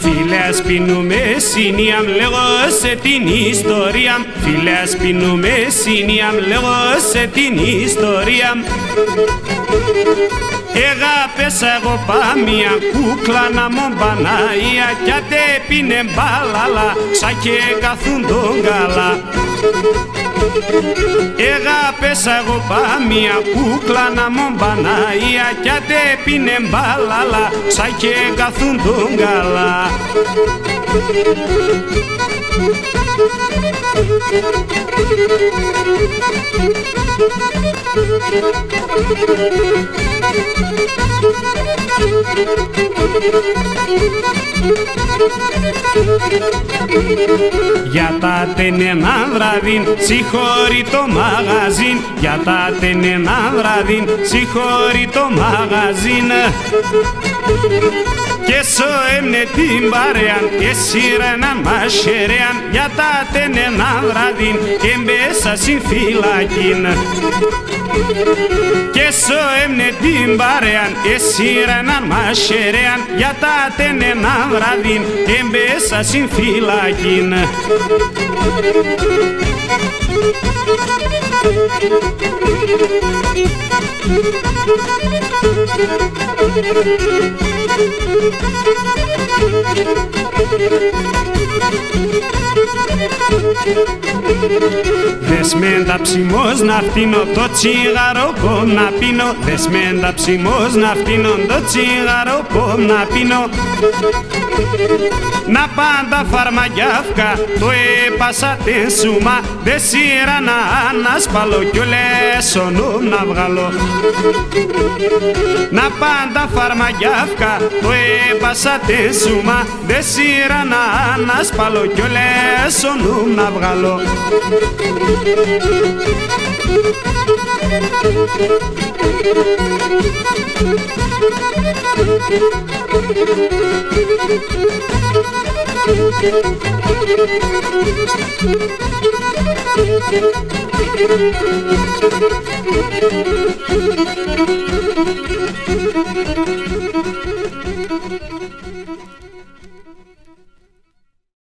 Φίλε, ας πίνουμε σινιάμ, λέγω σε την ιστορία. Φίλε, ας πίνουμε σινιάμ, λέγω σε την ιστορία. Έγαπεσα εγώ πάμια κούκλα να μον Παναία κι άτε πίνε μπάλαλα σα και καθούν τον καλά. Έγαπεσα εγώ πάμια κούκλα να μον Παναία κι άτε πίνε μπάλαλα σα και καθούν τον καλά. Για τα τενένα βραδύν συγχωρεί το μαγαζίν. Για τα τενένα βραδύν συγχωρεί το μαγαζίν. Και σω έμνε την παρέαν και σύρεναν μασχερέαν. Για τα τενένα βραδύν εμπέσα στην φυλακήν. Και σω έμνε την παρέαν και σύρεναν μασχερέαν. Για τα τενένα βραδύν εμπέσα στην φυλακήν. Δες με ενταψιμός να φτύνω το τσιγάρο πομ να πίνω. Δες με ενταψιμός να φτύνω το τσιγάρο πομ να πίνω. Να πάντα φαρμακιάφκα το έπασα την σούμα. Δε σήρα να ανασπαλώ κι όλες ο νόμ να βγάλω. Να πάντα φαρμακιάφκα το έπασα την σούμα. Δε σήρα να ανασπαλώ κι όλες ο νόμ να βγάλω. Thank you.